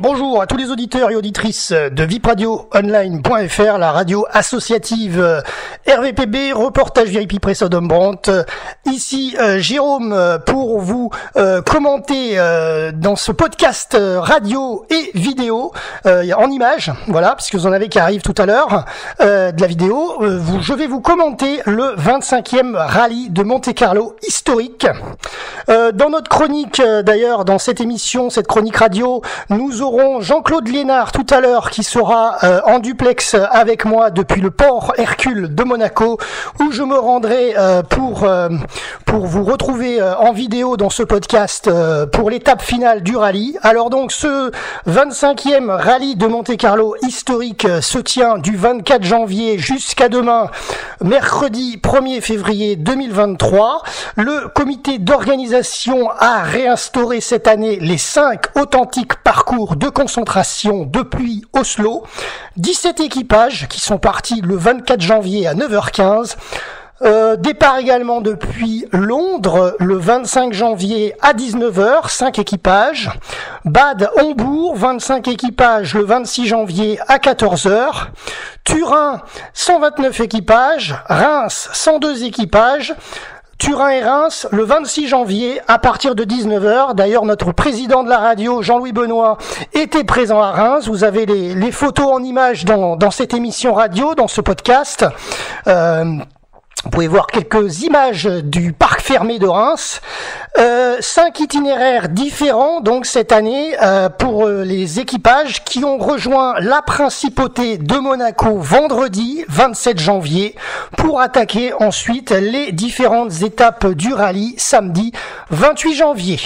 Bonjour à tous les auditeurs et auditrices de vipradioonline.fr, la radio associative RVPB, reportage VIP Pressa Dombrandt. Ici Jérôme pour vous commenter dans ce podcast radio et vidéo en images, voilà, puisque vous en avez qui arrivent tout à l'heure, de la vidéo. Je vais vous commenter le 25e rallye de Monte-Carlo historique. Dans notre chronique, d'ailleurs, dans cette émission, cette chronique radio, nous aurons Jean-Claude Liénard tout à l'heure qui sera en duplex avec moi depuis le port Hercule de Monaco, où je me rendrai pour vous retrouver en vidéo dans ce podcast pour l'étape finale du rallye. Alors donc ce 25e rallye de Monte-Carlo historique se tient du 24 janvier jusqu'à demain, mercredi 1er février 2023. Le comité d'organisation a réinstauré cette année les 5 authentiques parcours de concentration depuis Oslo. 17 équipages qui sont partis le 24 janvier à 9h15. Départ également depuis Londres le 25 janvier à 19h, 5 équipages. Bad Hombourg, 25 équipages le 26 janvier à 14h. Turin, 129 équipages. Reims, 102 équipages. Turin et Reims, le 26 janvier, à partir de 19h. D'ailleurs, notre président de la radio, Jean-Louis Benoît, était présent à Reims. Vous avez les photos en images dans cette émission radio, dans ce podcast. Vous pouvez voir quelques images du parc fermé de Reims. 5 itinéraires différents donc cette année pour les équipages qui ont rejoint la principauté de Monaco vendredi 27 janvier pour attaquer ensuite les différentes étapes du rallye samedi 28 janvier.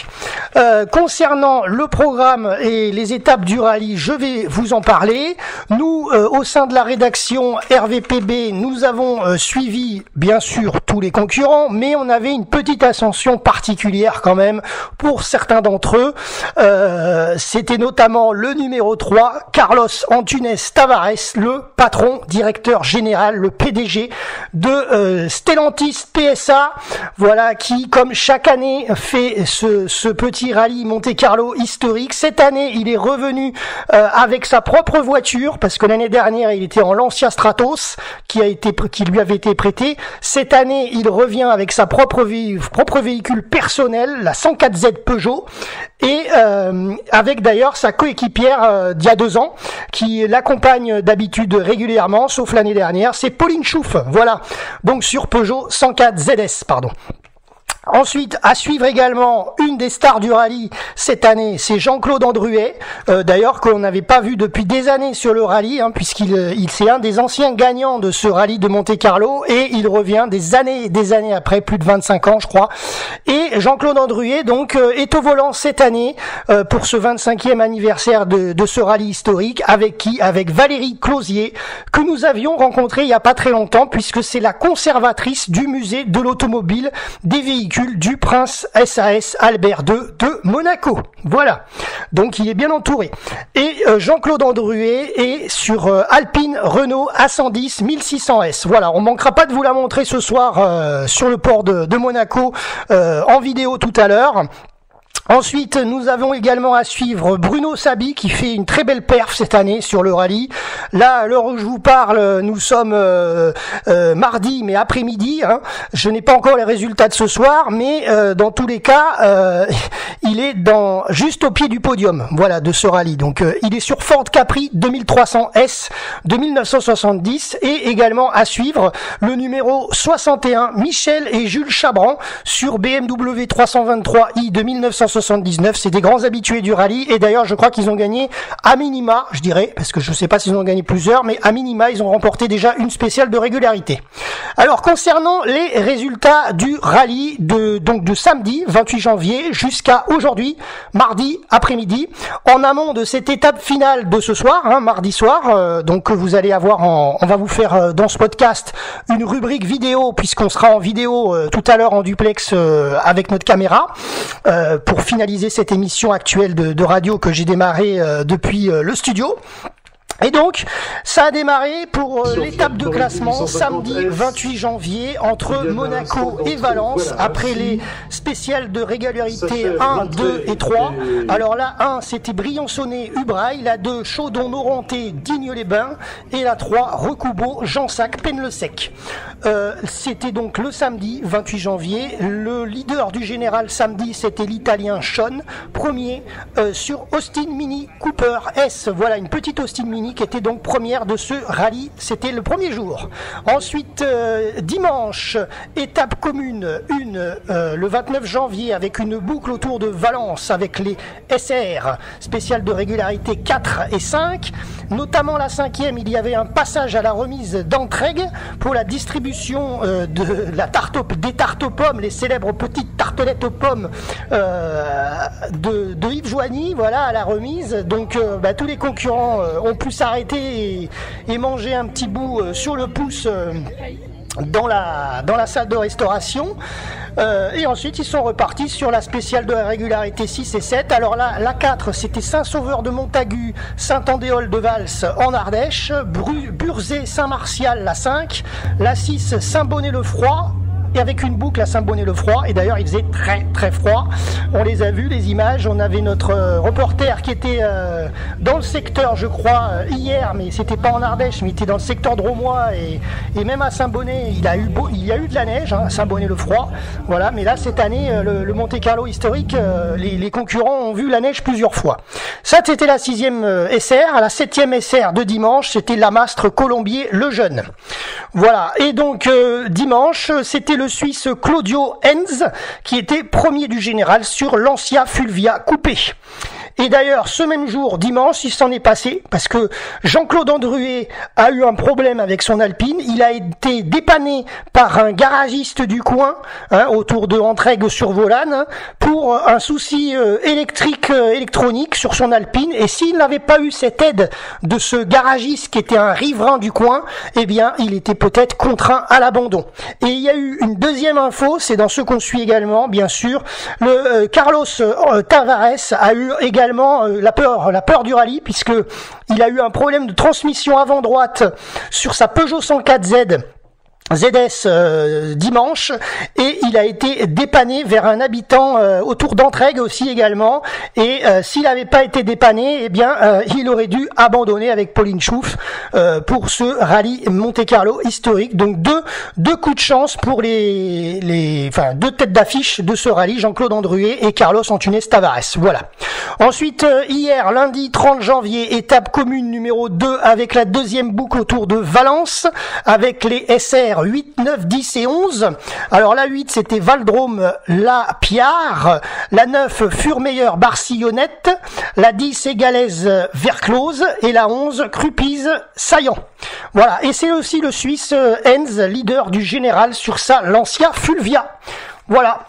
Concernant le programme et les étapes du rallye, je vais vous en parler. Nous, au sein de la rédaction RVPB, nous avons suivi bien sûr tous les concurrents, mais on avait une petite ascension particulière quand même pour certains d'entre eux. C'était notamment le numéro 3, Carlos Antunes Tavares, le patron, directeur général, le PDG de Stellantis PSA, voilà, qui comme chaque année fait ce petit rallye Monte-Carlo historique. Cette année, il est revenu avec sa propre voiture, parce que l'année dernière, il était en Lancia Stratos, qui lui avait été prêté. Cette année, il revient avec sa propre véhicule personnel, la 104Z Peugeot, et avec d'ailleurs sa coéquipière d'il y a 2 ans, qui l'accompagne d'habitude régulièrement, sauf l'année dernière, c'est Pauline Chouf, voilà, donc sur Peugeot 104 ZS, pardon. Ensuite, à suivre également une des stars du rallye cette année, c'est Jean-Claude Andruet, d'ailleurs qu'on n'avait pas vu depuis des années sur le rallye, puisqu'il c'est un des anciens gagnants de ce rallye de Monte-Carlo et il revient des années après, plus de 25 ans je crois. Et Jean-Claude Andruet donc est au volant cette année pour ce 25e anniversaire de ce rallye historique, avec Valérie Closier, que nous avions rencontré il y a pas très longtemps, puisque c'est la conservatrice du musée de l'automobile des véhicules du Prince SAS Albert II de Monaco. Voilà. Donc il est bien entouré. Et Jean-Claude Andruet est sur Alpine Renault A110 1600S. Voilà, on manquera pas de vous la montrer ce soir sur le port de Monaco en vidéo tout à l'heure. Ensuite, nous avons également à suivre Bruno Sabi qui fait une très belle perf cette année sur le rallye. Là, à l'heure où je vous parle, nous sommes mardi, mais après-midi. Je n'ai pas encore les résultats de ce soir, mais dans tous les cas, il est juste au pied du podium, voilà, de ce rallye. Donc, il est sur Ford Capri 2300S de 1970 et également à suivre le numéro 61 Michel et Jules Chabran sur BMW 323i de 1979. C'est des grands habitués du rallye et d'ailleurs je crois qu'ils ont gagné à minima, je dirais, parce que je ne sais pas s'ils ont gagné plusieurs, mais à minima ils ont remporté déjà une spéciale de régularité. Alors concernant les résultats du rallye de samedi 28 janvier jusqu'à aujourd'hui, mardi après-midi, en amont de cette étape finale de ce soir, mardi soir, donc vous allez avoir on va vous faire dans ce podcast une rubrique vidéo, puisqu'on sera en vidéo tout à l'heure en duplex avec notre caméra pour finaliser cette émission actuelle de radio que j'ai démarrée depuis le studio. Et donc, ça a démarré pour l'étape de classement samedi 28 janvier entre Monaco et Valence, après les spéciales de régularité 1, 2 et 3. Alors la 1, c'était Briançonnet-Ubrail, la 2, Chaudon-Norenté, Digne-les-Bains, et la 3, Recoubeau, Jansac, Pennes-le-Sec. C'était donc le samedi 28 janvier. Le leader du général samedi, c'était l'Italien Sean, premier sur Austin Mini Cooper S. Voilà, une petite Austin Mini qui était donc première de ce rallye, c'était le premier jour. Ensuite, dimanche, étape commune 1, le 29 janvier, avec une boucle autour de Valence, avec les SR, spéciales de régularité 4 et 5. Notamment la 5e, il y avait un passage à la remise d'Entraigues pour la distribution des tartes aux pommes, les célèbres petites tartelettes aux pommes de Yves Joigny, voilà, à la remise. Donc tous les concurrents ont pu s'arrêter et manger un petit bout sur le pouce dans la salle de restauration. Et ensuite ils sont repartis sur la spéciale de la régularité 6 et 7. Alors là, la 4, c'était Saint-Sauveur de Montagu, Saint-Andéol de Vals en Ardèche, Burzet Saint-Martial la 5, la 6 Saint-Bonnet-le-Froid, et avec une boucle à Saint-Bonnet-le-Froid. Et d'ailleurs il faisait très très froid, on les a vus les images. On avait notre reporter qui était dans le secteur, je crois, hier, mais c'était pas en Ardèche, mais il était dans le secteur drômois, et même à Saint-Bonnet il y a eu de la neige, hein, à Saint-Bonnet-le-Froid, voilà. Mais là cette année, le Monte-Carlo historique, les concurrents ont vu la neige plusieurs fois. Ça, c'était la 6e SR. À la 7e SR de dimanche, c'était Lamastre Colombier le Jeune. Voilà. Et donc dimanche, c'était le Suisse Claudio Enz qui était premier du général sur Lancia Fulvia coupé. Et d'ailleurs, ce même jour, dimanche, il s'en est passé, parce que Jean-Claude Andruet a eu un problème avec son Alpine. Il a été dépanné par un garagiste du coin, autour de Entraigues-sur-Volane, pour un souci électronique sur son Alpine. Et s'il n'avait pas eu cette aide de ce garagiste qui était un riverain du coin, eh bien, il était peut-être contraint à l'abandon. Et il y a eu une deuxième info, c'est dans ce qu'on suit également, bien sûr. Le Carlos Tavares a eu également la peur du rallye, puisque il a eu un problème de transmission avant droite sur sa Peugeot 104Z ZS dimanche, et il a été dépanné vers un habitant autour d'Entraigues aussi également, et s'il n'avait pas été dépanné, eh bien il aurait dû abandonner avec Pauline Chouf pour ce rallye Monte-Carlo historique. Donc deux coups de chance pour deux têtes d'affiche de ce rallye, Jean-Claude Andruet et Carlos Antunes Tavares. Voilà. Ensuite, hier, lundi 30 janvier, étape commune numéro 2 avec la deuxième boucle autour de Valence, avec les SR 8, 9, 10 et 11. Alors la 8, c'était Valdrome La Piard, la 9 Furmeilleur Barcillonnette, la 10 Égalaise Verclose, et la 11 Crupise Saillant. Voilà, et c'est aussi le Suisse Enz, leader du général sur sa Lancia Fulvia. Voilà.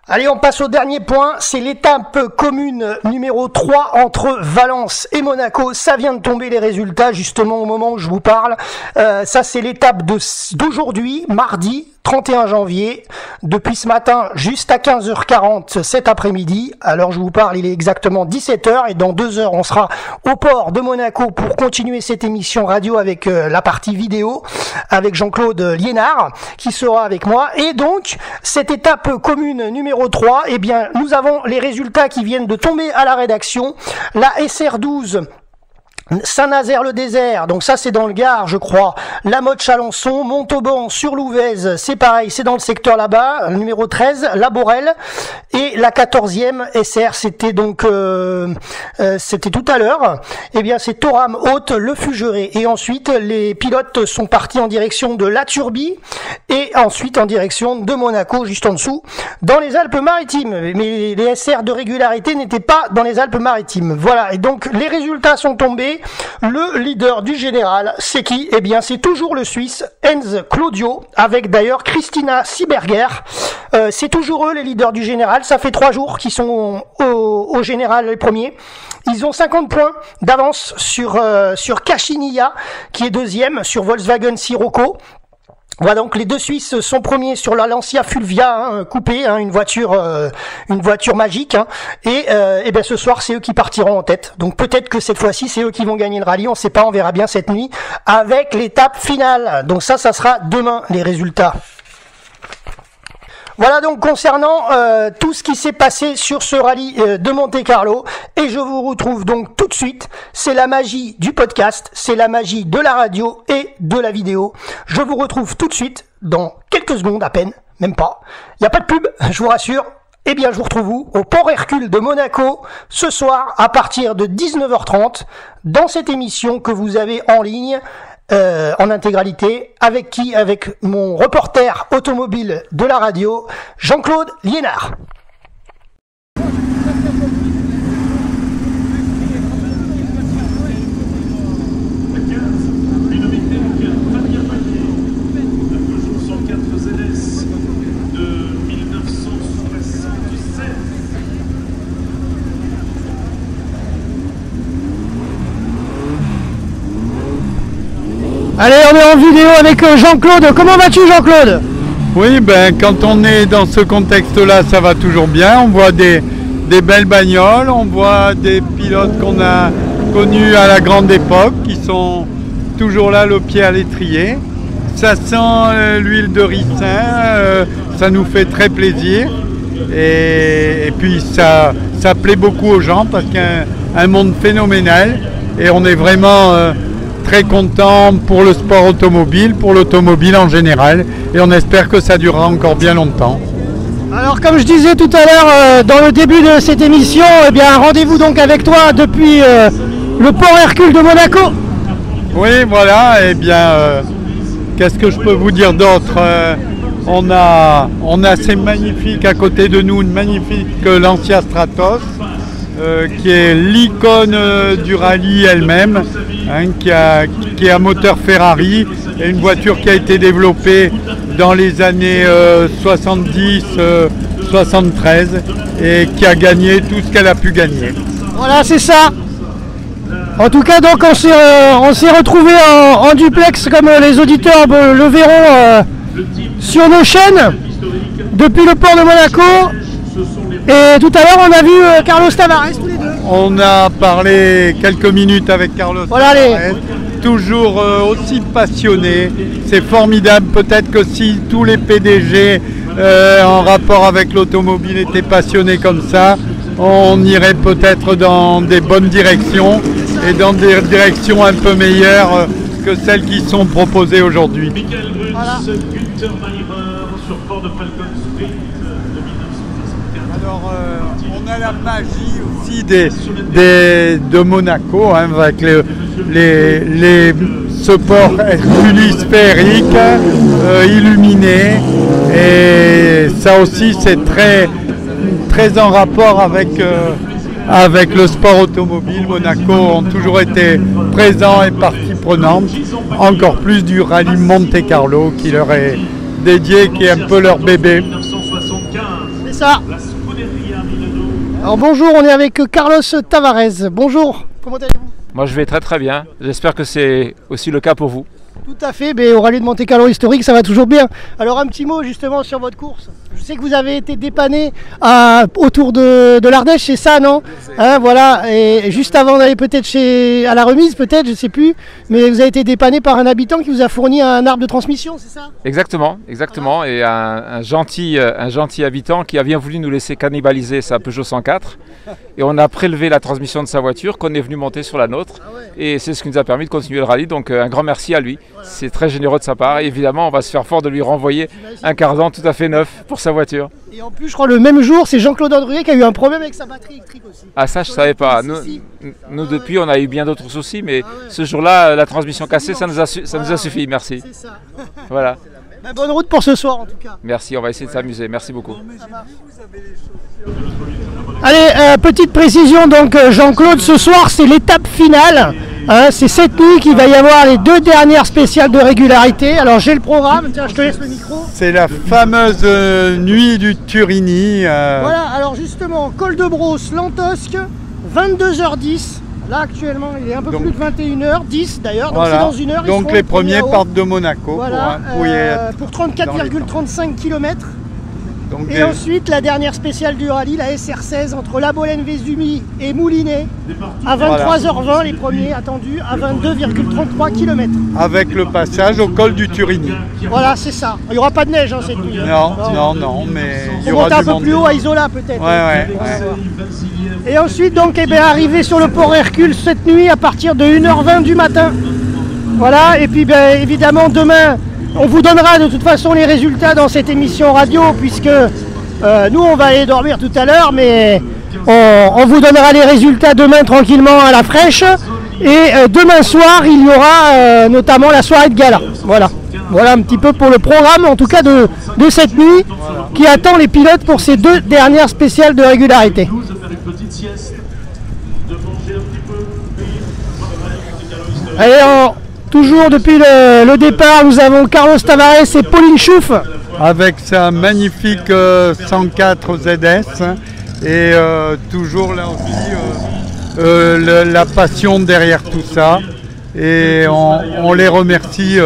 Allez, on passe au dernier point, c'est l'étape commune numéro 3 entre Valence et Monaco. Ça vient de tomber les résultats justement au moment où je vous parle. Ça, c'est l'étape d'aujourd'hui, mardi 31 janvier, depuis ce matin juste à 15h40 cet après-midi. Alors je vous parle, il est exactement 17h, et dans 2 heures on sera au port de Monaco pour continuer cette émission radio avec la partie vidéo avec Jean-Claude Liénard qui sera avec moi. Et donc cette étape commune numéro 3, eh bien nous avons les résultats qui viennent de tomber à la rédaction. La SR12 Saint-Nazaire-le-Désert, donc ça c'est dans le Gard je crois, La Motte-Chalençon, Montauban sur Louvèze, c'est pareil, c'est dans le secteur là-bas, numéro 13, La Borelle, et la 14e SR, c'était donc c'était tout à l'heure, eh bien c'est Thorame Haute, Le Fugeret, et ensuite les pilotes sont partis en direction de La Turbie, et ensuite en direction de Monaco, juste en dessous, dans les Alpes-Maritimes, mais les SR de régularité n'étaient pas dans les Alpes-Maritimes. Voilà, et donc les résultats sont tombés. Le leader du général, c'est qui? Eh bien, c'est toujours le Suisse Enz Claudio, avec d'ailleurs Christina Sieberger. C'est toujours eux les leaders du général. Ça fait 3 jours qu'ils sont au général les premiers. Ils ont 50 points d'avance sur Cachinilla, qui est deuxième, sur Volkswagen Sirocco. Voilà, donc les deux Suisses sont premiers sur la Lancia Fulvia coupée, une voiture magique. Et ben ce soir c'est eux qui partiront en tête. Donc peut-être que cette fois-ci c'est eux qui vont gagner le rallye. On sait pas, on verra bien cette nuit avec l'étape finale. Donc ça sera demain les résultats. Voilà donc concernant tout ce qui s'est passé sur ce rallye de Monte-Carlo, et je vous retrouve donc tout de suite. C'est la magie du podcast, c'est la magie de la radio et de la vidéo. Je vous retrouve tout de suite dans quelques secondes à peine, même pas. Il n'y a pas de pub, je vous rassure. Eh bien, je vous retrouve au Port Hercule de Monaco ce soir à partir de 19h30 dans cette émission que vous avez en ligne. En intégralité, avec mon reporter automobile de la radio, Jean-Claude Liénard. Allez, on est en vidéo avec Jean-Claude. Comment vas-tu, Jean-Claude? Oui, quand on est dans ce contexte-là, ça va toujours bien. On voit des belles bagnoles, on voit des pilotes qu'on a connus à la grande époque, qui sont toujours là, le pied à l'étrier. Ça sent l'huile de ricin, ça nous fait très plaisir. Et puis ça plaît beaucoup aux gens parce qu'il y a un monde phénoménal. Et on est vraiment très content pour le sport automobile, pour l'automobile en général, et on espère que ça durera encore bien longtemps. Alors comme je disais tout à l'heure dans le début de cette émission, eh bien rendez-vous donc avec toi depuis le Port Hercule de Monaco. Oui, voilà, et bien qu'est-ce que je peux vous dire d'autre? On a ces magnifiques à côté de nous, une magnifique Lancia Stratos, qui est l'icône du rallye elle-même, qui est un moteur Ferrari, et une voiture qui a été développée dans les années 70-73 et qui a gagné tout ce qu'elle a pu gagner. Voilà, c'est ça. En tout cas, donc on s'est retrouvés en duplex, comme les auditeurs le verront sur nos chaînes depuis le port de Monaco. Et tout à l'heure, on a vu Carlos Tavares tous les deux. On a parlé quelques minutes avec Carlos Tavares, toujours aussi passionné. C'est formidable. Peut-être que si tous les PDG en rapport avec l'automobile étaient passionnés comme ça, on irait peut-être dans des bonnes directions et dans des directions un peu meilleures que celles qui sont proposées aujourd'hui. Voilà. Alors, on a la magie aussi de Monaco, avec ce port Hercule sphérique, illuminé, et ça aussi c'est très, très en rapport avec le sport automobile. Monaco ont toujours été présents et partie prenante, encore plus du rallye Monte-Carlo qui leur est dédié, qui est un peu leur bébé. C'est ça. Alors bonjour, on est avec Carlos Tavares. Bonjour, comment allez-vous? Moi je vais très très bien, j'espère que c'est aussi le cas pour vous. Tout à fait, mais au rallye de Monte-Carlo historique, ça va toujours bien. Alors un petit mot justement sur votre course. Je sais que vous avez été dépanné autour de l'Ardèche, c'est ça, non? Voilà, et juste avant d'aller peut-être à la remise, peut-être, je sais plus, mais vous avez été dépanné par un habitant qui vous a fourni un arbre de transmission, c'est ça? Exactement, voilà. Et un gentil habitant qui a bien voulu nous laisser cannibaliser sa Peugeot 104. Et on a prélevé la transmission de sa voiture qu'on est venu monter sur la nôtre. Et c'est ce qui nous a permis de continuer le rallye, donc un grand merci à lui. Voilà. C'est très généreux de sa part. Et évidemment, on va se faire fort de lui renvoyer un cardan tout à fait neuf pour sa voiture. Et en plus, je crois le même jour, c'est Jean-Claude Andrier qui a eu un problème avec sa batterie électrique aussi. Ah ça, je ne savais pas. Nous depuis, on a eu bien d'autres soucis, mais ce jour-là, la transmission cassée, ça nous a suffi. Merci. C'est ça. Voilà. Bonne route pour ce soir en tout cas. Merci, on va essayer de s'amuser. Merci beaucoup. Allez, petite précision donc Jean-Claude, ce soir c'est l'étape finale. C'est cette nuit qu'il va y avoir les deux dernières spéciales de régularité. Alors j'ai le programme, tiens je te laisse le micro. C'est la fameuse nuit du Turini. Voilà, alors justement, Col de Brosse, Lantosque, 22h10. Là actuellement il est un peu plus de 21h10 d'ailleurs, donc voilà. c'est dans une heure. Donc les premiers partent de Monaco voilà, pour 34,35 km. Donc et ensuite la dernière spéciale du rallye, la SR16 entre La Bolène-Vésumie et Moulinet à 23h20 les premiers attendus à 22,33 km. Avec le passage au col du Turini. Voilà, c'est ça. Il n'y aura pas de neige cette nuit. Non, mais il y on aura monte du un peu monde. plus haut à Isola peut-être. Ouais. Et ensuite donc arrivé sur le port Hercule cette nuit à partir de 1h20 du matin. Voilà, et puis évidemment demain on vous donnera de toute façon les résultats dans cette émission radio puisque nous on va aller dormir tout à l'heure, mais on vous donnera les résultats demain tranquillement à la fraîche. Et demain soir il y aura notamment la soirée de gala. Voilà un petit peu pour le programme en tout cas de cette nuit qui attend les pilotes pour ces 2 dernières spéciales de régularité. Allez, toujours depuis le départ, nous avons Carlos Tavares et Pauline Chouf. Avec sa magnifique 104 ZS et toujours là aussi la passion derrière tout ça. Et on les remercie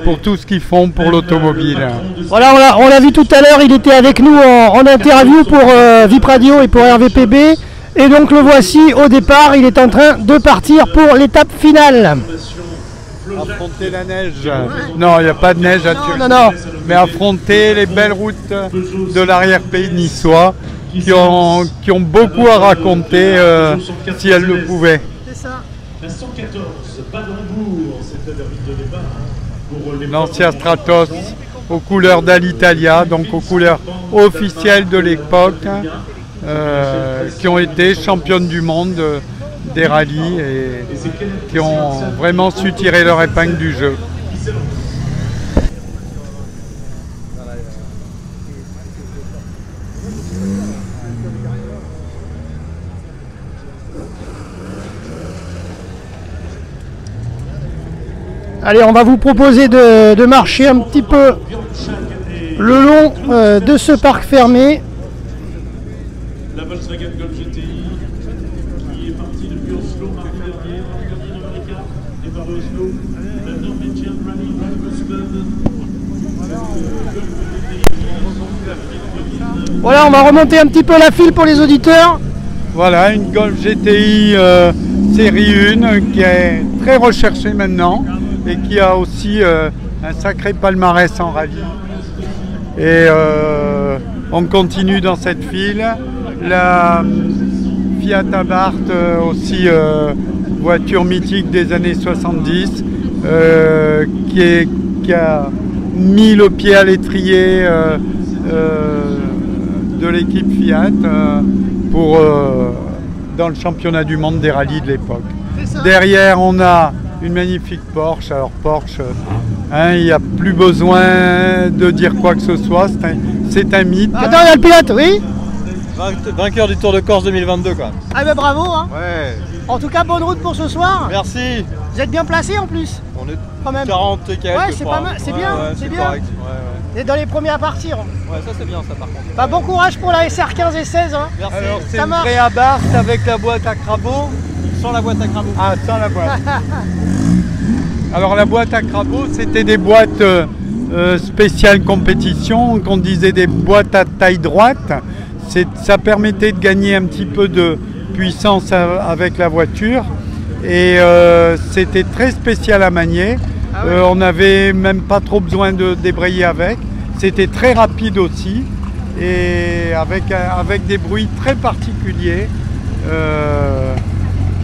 pour tout ce qu'ils font pour l'automobile. Voilà, on l'a vu tout à l'heure, il était avec nous en interview pour VIP Radio et pour RVPB. Et donc le voici au départ, il est en train de partir pour l'étape finale. Affronter la neige. Non, il n'y a pas de neige à Turin. Non. Mais affronter les belles routes de l'arrière-pays niçois qui ont beaucoup à raconter si elles le pouvaient. C'est ça. Lancia Stratos aux couleurs d'Alitalia, donc aux couleurs officielles de l'époque, qui ont été championnes du monde des rallyes et qui ont vraiment su tirer leur épingle du jeu. Allez, on va vous proposer de marcher un petit peu le long de ce parc fermé. La Volkswagen Golf GTI qui est partie depuis Oslo mardi dernier, vendredi numéro 4, départ de Oslo, la Norwegian Rally Drivers Club. Voilà, on va remonter un petit peu la file pour les auditeurs. Voilà, une Golf GTI série 1 qui est très recherchée maintenant et qui a aussi un sacré palmarès en rallye. Et on continue dans cette file. La Fiat Abarth, aussi voiture mythique des années 70, qui a mis le pied à l'étrier de l'équipe Fiat dans le championnat du monde des rallyes de l'époque. Derrière, on a une magnifique Porsche. Alors Porsche, il n'y a plus besoin de dire quoi que ce soit, c'est un mythe. Attends, il y a le pilote, oui. Vainqueur du Tour de Corse 2022 quoi. Ah ben bravo hein. Ouais. En tout cas, bonne route pour ce soir. Merci. Vous êtes bien placé en plus. On est Quand même. 40 et quelques. Ouais, c'est pas mal, c'est bien, c'est bien. correct. Vous êtes dans les premiers à partir. Ouais, ça c'est bien ça par contre. Bah, bon courage pour la SR15 et 16 hein. Merci. Alors c'est Ça une marche. vraie Abarth avec la boîte à crabot. Sans la boîte à crabot. Ah, sans la boîte. Alors la boîte à crabot, c'était des boîtes spéciales compétition, qu'on disait des boîtes à taille droite. Ça permettait de gagner un petit peu de puissance avec la voiture et c'était très spécial à manier. On n'avait même pas trop besoin de débrayer avec. C'était très rapide aussi et avec des bruits très particuliers.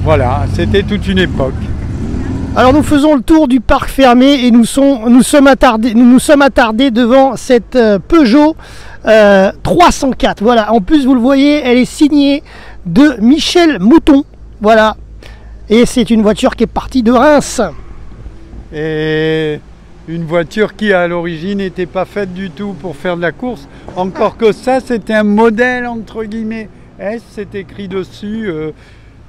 Voilà, c'était toute une époque. Alors nous faisons le tour du parc fermé et nous sommes attardés devant cette Peugeot 304. Voilà, en plus vous le voyez, elle est signée de Michel Mouton. Voilà, et c'est une voiture qui est partie de Reims. Et une voiture qui à l'origine n'était pas faite du tout pour faire de la course. Encore que ça, c'était un modèle entre guillemets S, c'est écrit dessus.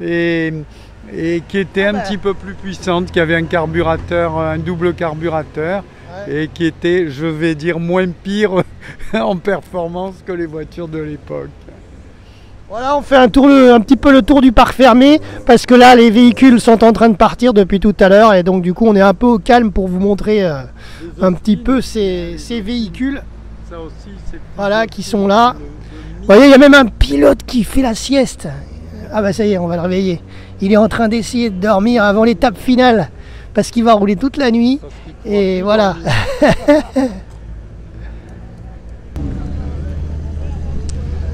Et qui était un petit peu plus puissante, qui avait un carburateur, un double carburateur, et qui était, je vais dire, moins pire en performance que les voitures de l'époque. Voilà, on fait un petit peu le tour du parc fermé parce que là les véhicules sont en train de partir depuis tout à l'heure et donc du coup on est un peu au calme pour vous montrer un petit peu ces véhicules. Ça aussi, voilà, qui sont là. Vous voyez, il y a même un pilote qui fait la sieste. Ah bah ça y est, on va le réveiller. Il est en train d'essayer de dormir avant l'étape finale parce qu'il va rouler toute la nuit. Et voilà.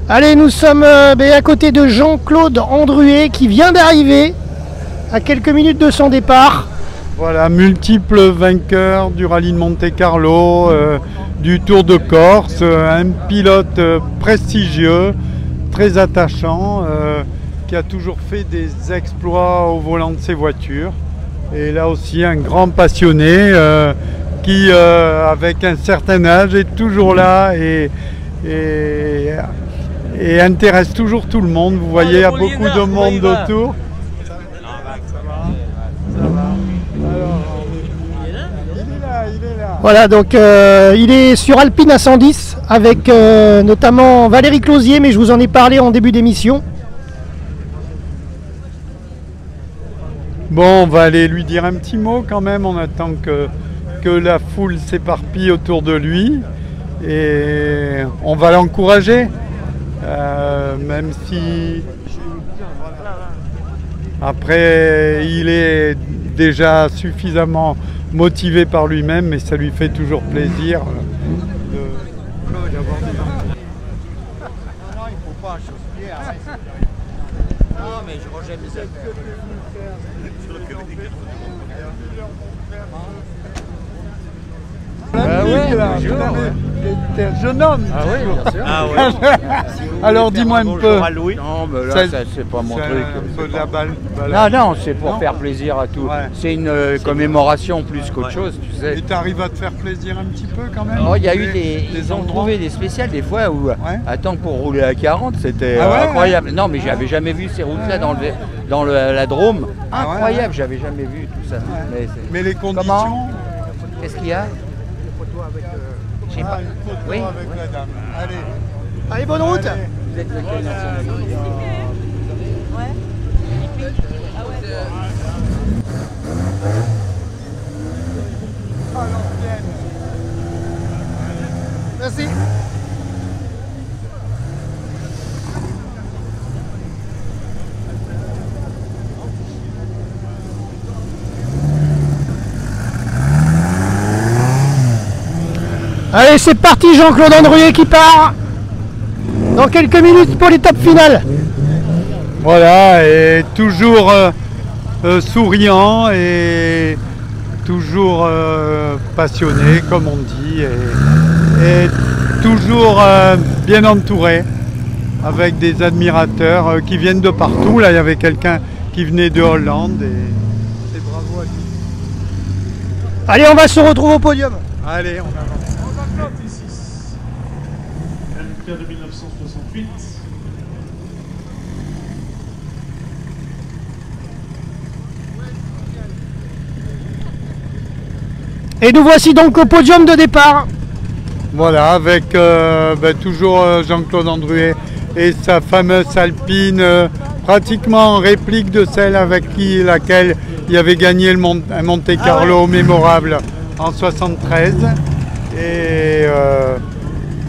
Allez, nous sommes à côté de Jean-Claude Andruet qui vient d'arriver à quelques minutes de son départ. Voilà, multiple vainqueur du rallye de Monte-Carlo, du Tour de Corse, un pilote prestigieux, très attachant, qui a toujours fait des exploits au volant de ses voitures. Et là aussi un grand passionné qui, avec un certain âge, est toujours là et intéresse toujours tout le monde. Vous voyez, il y a beaucoup de monde autour. Voilà, donc il est sur Alpine à 110 avec notamment Valérie Closier, mais je vous en ai parlé en début d'émission. Bon, on va aller lui dire un petit mot quand même, on attend que la foule s'éparpille autour de lui et on va l'encourager, même si après il est déjà suffisamment motivé par lui-même, mais ça lui fait toujours plaisir d'avoir des enfants. Non, il faut pas chauffer, arrête. Non, mais je rejette mes affaires. T'es un jeune homme. Ah oui, bien sûr. Ah ouais. Alors dis-moi un peu. Non, mais là, ça, c'est pas mon truc. Un peu de la balle. Non, non, c'est pour faire plaisir à tout. Ouais. C'est une commémoration plus qu'autre chose, tu sais. Et t'arrives à te faire plaisir un petit peu quand même. Oh, il y a eu ils ont trouvé des spéciales des fois où attends, pour rouler à 40, c'était incroyable. Non, mais j'avais jamais vu ces routes-là dans la Drôme. Incroyable, j'avais jamais vu tout ça. Mais les conditions. Comment? Qu'est-ce qu'il y a? Une photo avec la dame. Allez. Allez, bonne route. Vous êtes de quelle nationalité? Merci. Allez, c'est parti, Jean-Claude Andruet qui part dans quelques minutes pour l'étape finale. Voilà, et toujours souriant et toujours passionné, comme on dit, et toujours bien entouré, avec des admirateurs qui viennent de partout. Là, il y avait quelqu'un qui venait de Hollande, et c'est bravo à lui. Allez, on va se retrouver au podium. Allez, on avance. Qualifié de 1968. Et nous voici donc au podium de départ. Voilà, avec toujours Jean-Claude Andruet et sa fameuse Alpine, pratiquement en réplique de celle avec laquelle il avait gagné un Monte-Carlo mémorable en 73. Et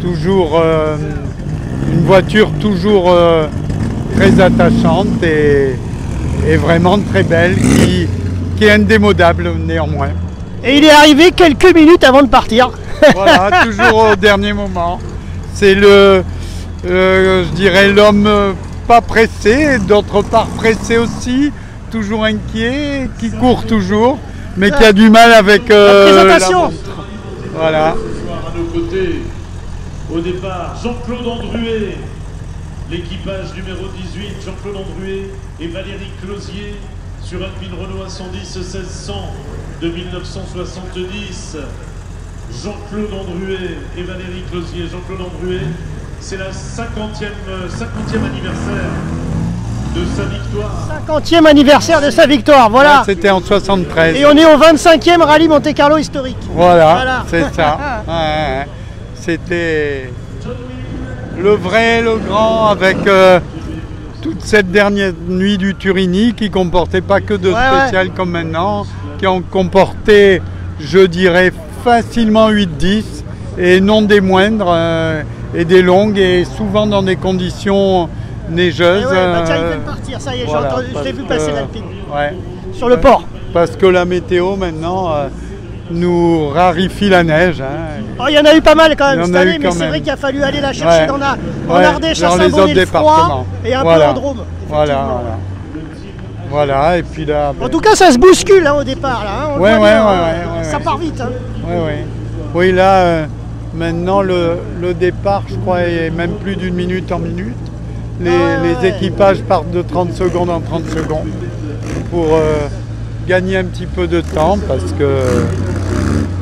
toujours une voiture toujours très attachante et vraiment très belle, qui est indémodable néanmoins. Et il est arrivé quelques minutes avant de partir. Voilà, toujours au dernier moment. C'est je dirais, l'homme pas pressé, d'autre part pressé aussi, toujours inquiet, qui court toujours, mais qui a du mal avec la présentation. La montre. Voilà. À nos côtés, au départ, Jean-Claude Andruet, l'équipage numéro 18, Jean-Claude Andruet et Valérie Closier sur Alpine Renault A110 1600 de 1970. Jean-Claude Andruet et Valérie Closier. Jean-Claude Andruet, c'est la 50e anniversaire de sa victoire. 50e anniversaire de sa victoire, voilà. C'était en 73. Et on est au 25e rallye Monte-Carlo historique. Voilà. C'est ça. C'était le vrai, le grand, avec toute cette dernière nuit du Turini qui comportait pas que de spéciales comme maintenant, qui ont comporté, je dirais, facilement 8-10 et non des moindres et des longues et souvent dans des conditions neigeuses. Tiens, il vient de partir, ça y est, voilà, je l'ai vu passer l'Alpine. Ouais. Sur le port. Parce que la météo maintenant nous raréfie la neige. Hein. Oh, il y en a eu pas mal quand même cette année, mais c'est vrai qu'il a fallu aller la chercher en Ardèche, à Saint-Bonnet, le froid, et un peu en Drôme. Voilà, et puis là... En tout cas, ça se bouscule au départ. Là, ça part vite. Hein. Oui, là, maintenant, le départ, je crois, est même plus d'une minute en minute. Les équipages partent de 30 secondes en 30 secondes pour gagner un petit peu de temps parce que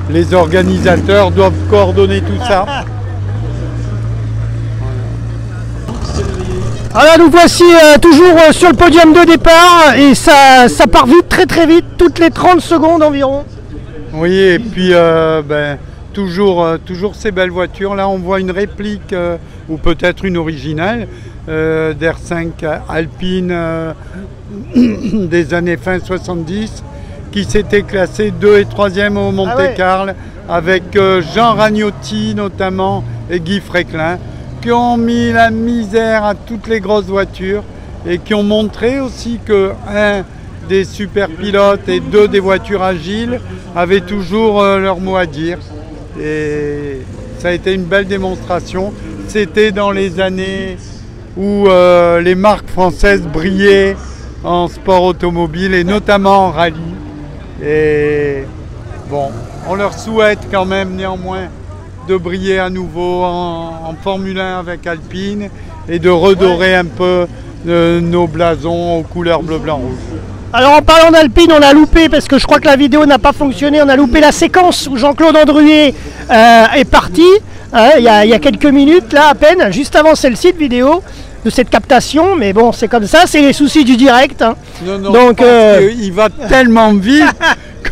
les organisateurs doivent coordonner tout ça. Alors nous voici toujours sur le podium de départ et ça part vite, très vite, toutes les 30 secondes environ. Oui, et puis toujours ces belles voitures. Là on voit une réplique ou peut-être une originale d'R5 Alpine des années fin 70 qui s'était classé 2 et 3e au Monte-Carlo avec Jean Ragnotti notamment et Guy Fréclin qui ont mis la misère à toutes les grosses voitures et qui ont montré aussi que un des super pilotes et 2 des voitures agiles avaient toujours leur mot à dire et ça a été une belle démonstration. C'était dans les années où les marques françaises brillaient en sport automobile et notamment en rallye. Et bon, on leur souhaite quand même néanmoins de briller à nouveau en Formule 1 avec Alpine et de redorer un peu nos blasons aux couleurs bleu, blanc, rouge. Alors en parlant d'Alpine, on a loupé, parce que je crois que la vidéo n'a pas fonctionné, on a loupé la séquence où Jean-Claude Andruet est parti, il y a quelques minutes, là à peine, juste avant celle-ci de vidéo, de cette captation, mais bon, c'est comme ça, c'est les soucis du direct. Hein. Non, donc il va tellement vite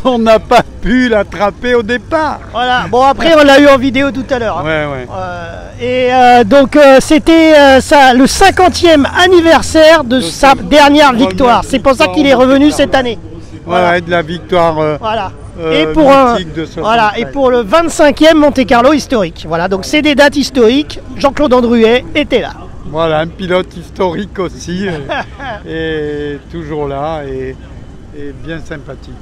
qu'on n'a pas pu l'attraper au départ. Voilà, bon après on l'a eu en vidéo tout à l'heure. Hein. Donc c'était le 50e anniversaire de sa dernière victoire. C'est pour ça qu'il est revenu cette année. Voilà, de la victoire et pour le 25e Monte-Carlo historique. Voilà, donc c'est des dates historiques. Jean-Claude Andruet était là. Voilà, un pilote historique aussi, et toujours là, et bien sympathique.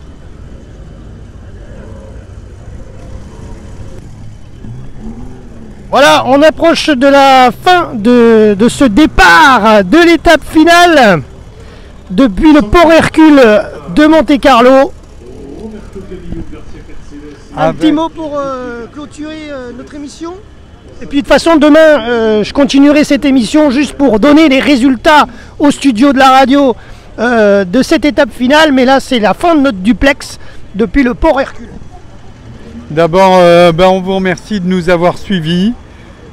Voilà, on approche de la fin de ce départ de l'étape finale depuis le port Hercule de Monte-Carlo. Un petit mot pour clôturer notre émission. Et puis de toute façon demain je continuerai cette émission juste pour donner les résultats au studio de la radio de cette étape finale, mais là c'est la fin de notre duplex depuis le port Hercule. D'abord on vous remercie de nous avoir suivis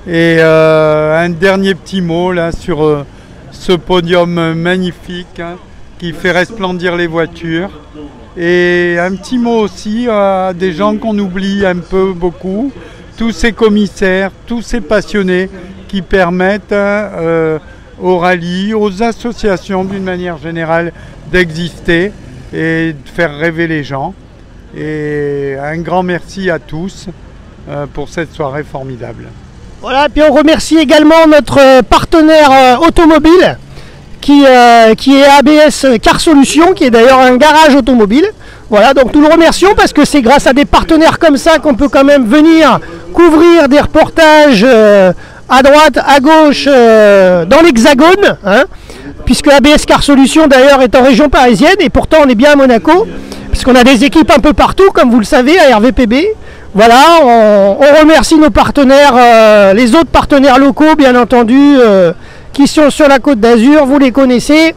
et un dernier petit mot là sur ce podium magnifique hein, qui fait resplendir les voitures et un petit mot aussi à des gens qu'on oublie un peu beaucoup. Tous ces commissaires, tous ces passionnés qui permettent aux rallyes, aux associations d'une manière générale d'exister et de faire rêver les gens. Et un grand merci à tous pour cette soirée formidable. Voilà, et puis on remercie également notre partenaire automobile qui est ABS Car Solutions, qui est d'ailleurs un garage automobile. Voilà, donc nous le remercions parce que c'est grâce à des partenaires comme ça qu'on peut quand même venir couvrir des reportages à droite, à gauche, dans l'Hexagone, hein, puisque ABS Car Solutions d'ailleurs est en région parisienne et pourtant on est bien à Monaco, puisqu'on a des équipes un peu partout, comme vous le savez, à RVPB. Voilà, on remercie nos partenaires, les autres partenaires locaux bien entendu, qui sont sur la Côte d'Azur, vous les connaissez.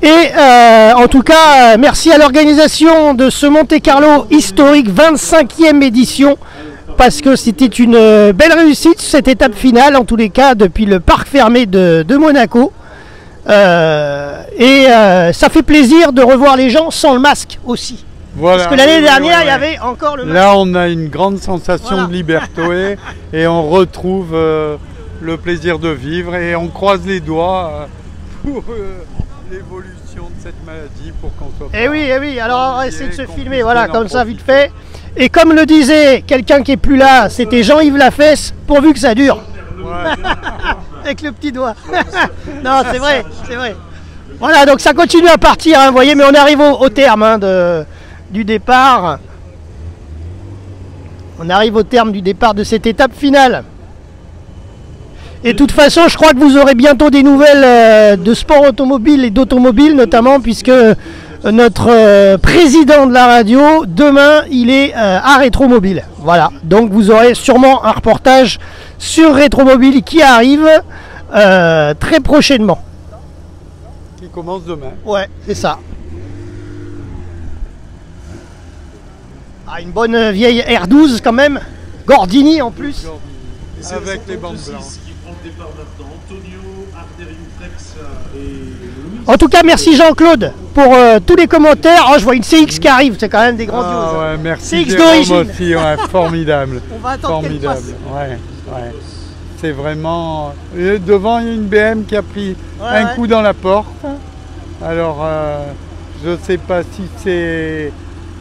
Et en tout cas, merci à l'organisation de ce Monte-Carlo historique 25e édition, parce que c'était une belle réussite cette étape finale, en tous les cas depuis le parc fermé de Monaco. Ça fait plaisir de revoir les gens sans le masque aussi. Voilà. Parce que l'année dernière, il y avait encore le masque. Là, on a une grande sensation de liberté et on retrouve le plaisir de vivre et on croise les doigts pour l'évolution de cette maladie pour qu'on soit... Eh oui, alors on va essayer de se filmer, voilà, comme ça, vite fait. Et comme le disait quelqu'un qui est plus là, c'était Jean-Yves Lafesse, pourvu que ça dure. Ouais. Avec le petit doigt. Non, c'est vrai. Voilà, donc ça continue à partir, hein, vous voyez, mais on arrive au terme hein, du départ. On arrive au terme du départ de cette étape finale. Et de toute façon, je crois que vous aurez bientôt des nouvelles de sport automobile et d'automobile notamment, puisque notre président de la radio, demain, il est à Rétromobile. Voilà, donc vous aurez sûrement un reportage sur Rétromobile qui arrive très prochainement. Qui commence demain. Ouais, c'est ça. Ah, une bonne vieille R12 quand même, Gordini en plus. Avec les bandes blanches. En tout cas, merci Jean-Claude pour tous les commentaires. Oh, je vois une CX qui arrive, c'est quand même des grandioses. Ah ouais, merci CX d'origine. aussi, ouais, formidable. On va attendre qu'elle formidable. passe. Ouais. C'est vraiment... devant, il y a une BM qui a pris un coup dans la porte. Alors, je ne sais pas si c'est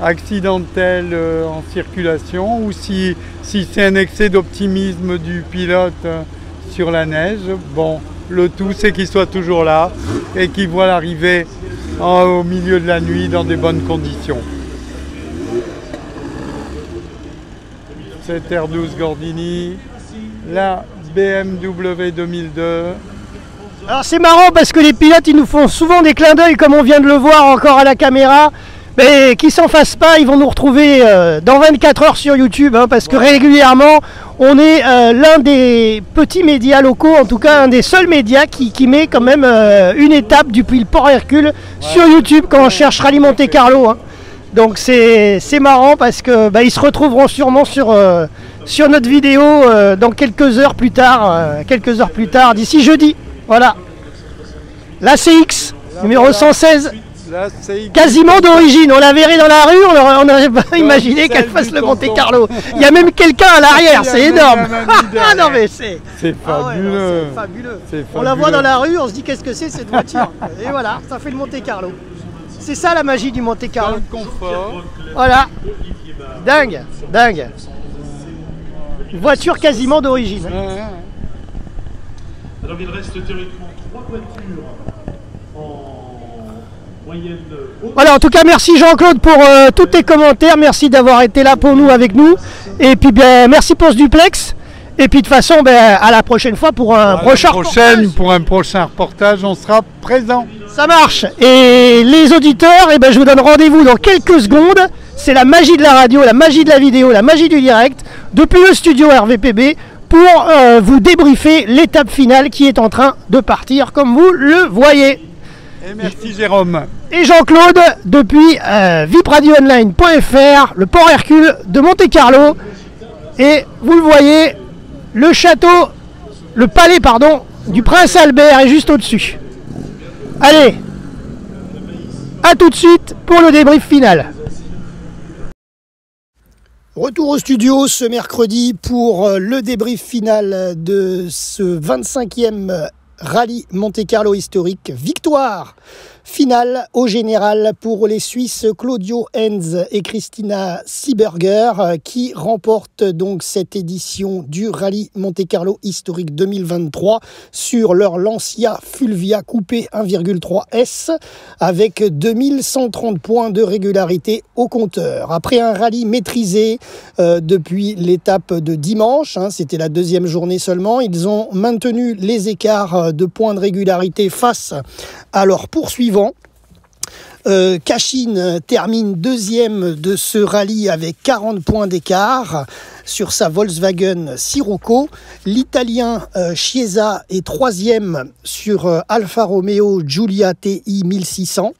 accidentel en circulation ou si c'est un excès d'optimisme du pilote sur la neige. Bon, le tout, c'est qu'il soit toujours là et qu'il voit l'arrivée au milieu de la nuit dans des bonnes conditions. Cette R12 Gordini, la BMW 2002. Alors c'est marrant parce que les pilotes ils nous font souvent des clins d'œil comme on vient de le voir encore à la caméra. Mais qu'ils s'en fassent pas, ils vont nous retrouver dans 24 heures sur YouTube hein, parce que régulièrement on est l'un des petits médias locaux, en tout cas un des seuls médias qui met quand même une étape depuis le Port Hercule sur YouTube quand on cherche Rallye Monte Carlo. Hein. Donc c'est marrant parce que ils se retrouveront sûrement sur notre vidéo dans quelques heures plus tard, d'ici jeudi. Voilà. La CX numéro 116. Quasiment d'origine, on la verrait dans la rue, on n'aurait pas imaginé qu'elle fasse le Monte Carlo. Il y a même quelqu'un à l'arrière, c'est énorme. Ah non mais c'est fabuleux. Fabuleux. On la voit dans la rue, on se dit qu'est-ce que c'est cette voiture. Et voilà, ça fait le Monte Carlo. C'est ça la magie du Monte Carlo. Confort. Voilà. Dingue. Une voiture quasiment d'origine. Alors il reste théoriquement 3 voitures en moyenne. Voilà, en tout cas merci Jean-Claude pour tous tes commentaires, merci d'avoir été là pour nous avec nous. Et puis merci pour ce duplex. Et puis de toute façon, à la prochaine fois pour un prochain reportage. Pour un prochain reportage, on sera présent. Ça marche. Et les auditeurs, je vous donne rendez-vous dans quelques secondes. C'est la magie de la radio, la magie de la vidéo, la magie du direct, depuis le studio RVPB, pour vous débriefer l'étape finale qui est en train de partir, comme vous le voyez. Et merci Jérôme. Et Jean-Claude, depuis vipradioonline.fr, le Port Hercule de Monte Carlo. Et vous le voyez, le château, le palais, du Prince Albert est juste au-dessus. Allez, à tout de suite pour le débrief final. Retour au studio ce mercredi pour le débrief final de ce 25e Rallye Monte Carlo historique. Victoire finale au général pour les Suisses Claudio Enz et Christina Sieberger qui remportent donc cette édition du Rallye Monte Carlo historique 2023 sur leur Lancia Fulvia Coupé 1,3 S avec 2130 points de régularité au compteur. Après un rallye maîtrisé depuis l'étape de dimanche, c'était la deuxième journée seulement, ils ont maintenu les écarts de points de régularité face à leurs poursuivants. Cashin termine deuxième de ce rallye avec 40 points d'écart sur sa Volkswagen Sirocco. L'Italien Chiesa est troisième sur Alfa Romeo Giulia TI 1600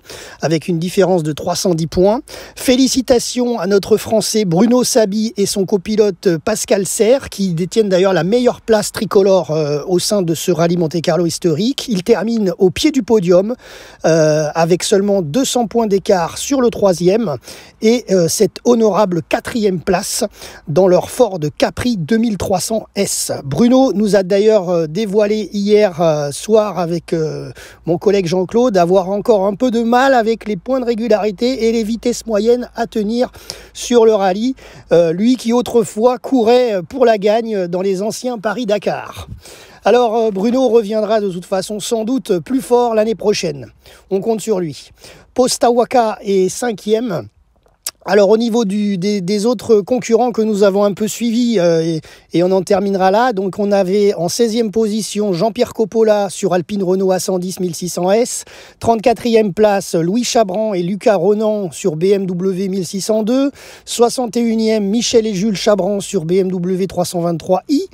avec une différence de 310 points. Félicitations à notre Français Bruno Sabi et son copilote Pascal Serre qui détiennent d'ailleurs la meilleure place tricolore au sein de ce rallye Monte Carlo historique. Ils terminent au pied du podium avec seulement 200 points d'écart sur le troisième et cette honorable quatrième place dans leur Ford Capri 2300 S. Bruno nous a d'ailleurs dévoilé hier soir avec mon collègue Jean-Claude avoir encore un peu de mal avec les points de régularité et les vitesses moyennes à tenir sur le rallye. Lui qui autrefois courait pour la gagne dans les anciens Paris-Dakar. Alors Bruno reviendra de toute façon sans doute plus fort l'année prochaine. On compte sur lui. Postawaka est 5e. Alors au niveau des autres concurrents que nous avons un peu suivis et on en terminera là, donc on avait en 16e position Jean-Pierre Coppola sur Alpine Renault A110 1600S, 34e place Louis Chabran et Lucas Ronan sur BMW 1602, 61e Michel et Jules Chabran sur BMW 323i,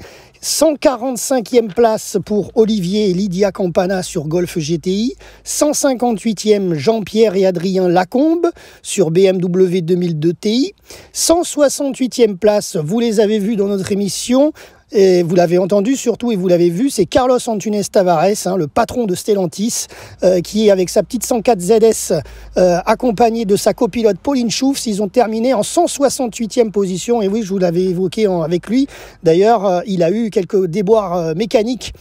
145e place pour Olivier et Lydia Campana sur Golf GTI, 158e Jean-Pierre et Adrien Lacombe sur BMW 2002 Ti, 168e place, vous les avez vus dans notre émission, et vous l'avez entendu surtout et vous l'avez vu, c'est Carlos Antunes Tavares, le patron de Stellantis, qui avec sa petite 104 ZS accompagné de sa copilote Pauline Choufs, ils ont terminé en 168e position. Et oui, je vous l'avais évoqué avec lui. D'ailleurs, il a eu quelques déboires mécaniques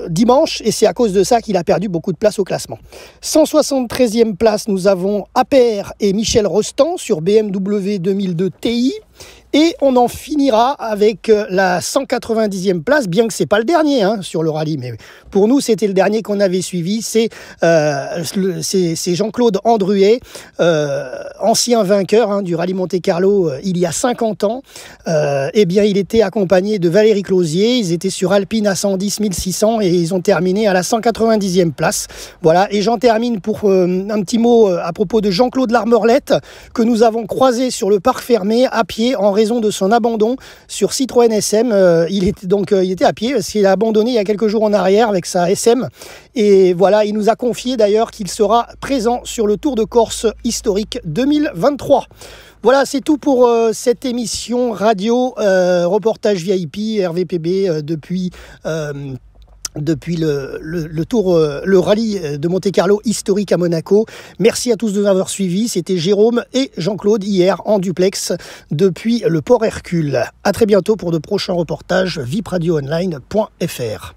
dimanche et c'est à cause de ça qu'il a perdu beaucoup de place au classement. 173e place, nous avons APR et Michel Rostand sur BMW 2002 Ti. Et on en finira avec la 190e place, bien que c'est pas le dernier sur le rallye, mais pour nous c'était le dernier qu'on avait suivi, c'est Jean-Claude Andruet, ancien vainqueur du rallye Monte-Carlo il y a 50 ans. Eh bien il était accompagné de Valérie Closier, ils étaient sur Alpine A110 1600 et ils ont terminé à la 190e place. Voilà, et j'en termine pour un petit mot à propos de Jean-Claude Larmerlette que nous avons croisé sur le parc fermé à pied en raison de son abandon sur Citroën SM. Il était à pied parce qu'il a abandonné il y a quelques jours en arrière avec sa SM. Et voilà, il nous a confié d'ailleurs qu'il sera présent sur le Tour de Corse historique 2023. Voilà, c'est tout pour cette émission radio, reportage VIP, RVPB depuis le tour, le rallye de Monte-Carlo historique à Monaco. Merci à tous de nous avoir suivis. C'était Jérôme et Jean-Claude hier en duplex depuis le port Hercule. À très bientôt pour de prochains reportages vipradioonline.fr.